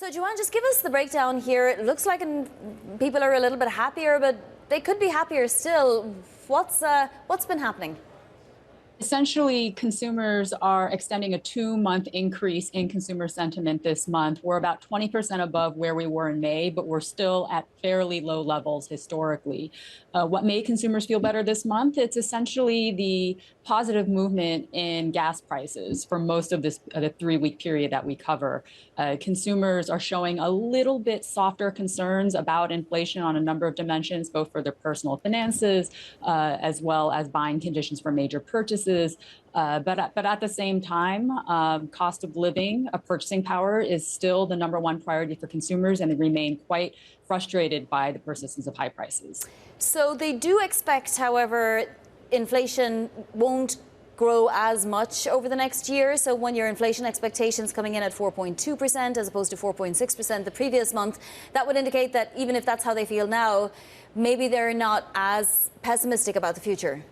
So, Joanne, just give us the breakdown here. It looks like people are a little bit happier, but they could be happier still. What's been happening? Essentially, consumers are extending a 2-month increase in consumer sentiment this month. We're about 20% above where we were in May, but we're still at fairly low levels historically. What made consumers feel better this month? It's essentially the positive movement in gas prices for most of this the 3-week period that we cover. Consumers are showing a little bit softer concerns about inflation on a number of dimensions, both for their personal finances as well as buying conditions for major purchases. But at the same time, cost of living, purchasing power is still the #1 priority for consumers, and they remain quite frustrated by the persistence of high prices. So they do expect, however, inflation won't grow as much over the next year. So when your inflation expectations coming in at 4.2% as opposed to 4.6% the previous month, that would indicate that even if that's how they feel now, maybe they're not as pessimistic about the future.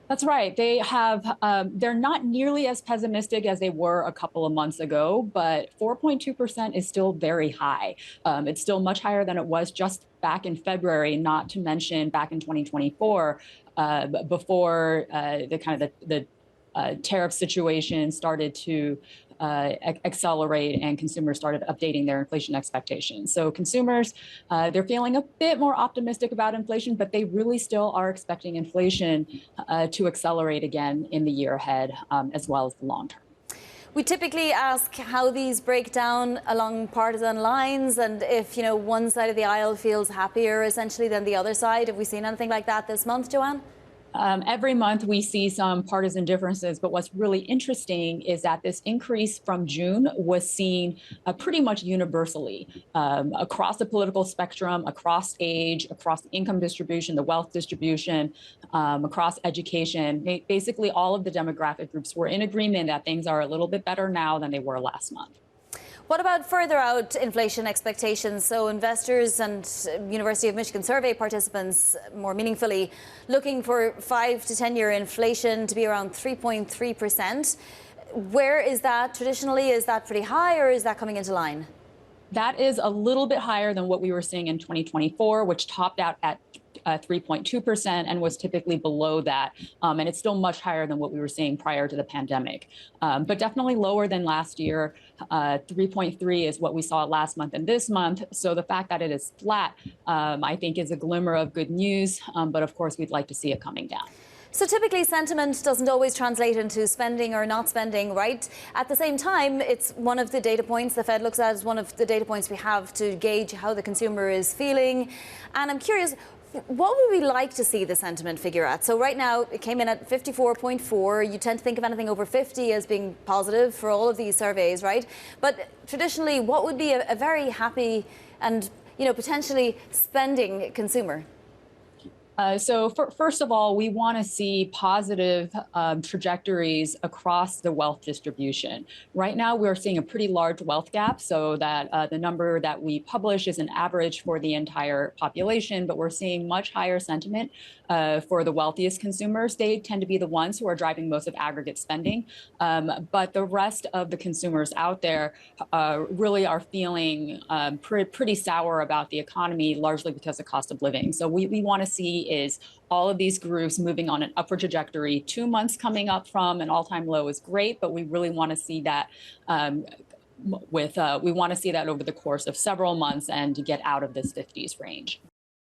That's right. They're not nearly as pessimistic as they were a couple of months ago, but 4.2% is still very high. It's still much higher than it was just back in February, not to mention back in 2024, before the tariff situation started to accelerate and consumers started updating their inflation expectations. So consumers, they're feeling a bit more optimistic about inflation, but they really still are expecting inflation to accelerate again in the year ahead, as well as the long term. We typically ask how these break down along partisan lines, and if, one side of the aisle feels happier essentially than the other side. Have we seen anything like that this month, Joanne? Every month we see some partisan differences, but what's really interesting is that this increase from June was seen pretty much universally across the political spectrum, across age, across the income distribution, the wealth distribution, across education. Basically, all of the demographic groups were in agreement that things are a little bit better now than they were last month. What about further out inflation expectations? So investors and University of Michigan survey participants, more meaningfully, looking for 5 to 10-year inflation to be around 3.3%. Where is that traditionally? Is that pretty high, or is that coming into line? That is a little bit higher than what we were seeing in 2024, which topped out at 3.2% and was typically below that. And it's still much higher than what we were seeing prior to the pandemic, but definitely lower than last year. 3.3 is what we saw last month and this month. So the fact that it is flat, I think, is a glimmer of good news. But of course, we'd like to see it coming down. So typically sentiment doesn't always translate into spending or not spending, right? At the same time, it's one of the data points the Fed looks at as one of the data points we have to gauge how the consumer is feeling. And I'm curious, what would we like to see the sentiment figure at? So right now, it came in at 54.4. You tend to think of anything over 50 as being positive for all of these surveys, right? But traditionally, what would be a very happy and, potentially spending consumer? First of all, we want to see positive trajectories across the wealth distribution. Right now, we're seeing a pretty large wealth gap, so that the number that we publish is an average for the entire population, but we're seeing much higher sentiment for the wealthiest consumers. They tend to be the ones who are driving most of aggregate spending. But the rest of the consumers out there really are feeling pretty sour about the economy, largely because of cost of living. So we want to see is all of these groups moving on an upward trajectory. 2 months coming up from an all-time low is great, but we really want to see that we want to see that over the course of several months and to get out of this 50s range.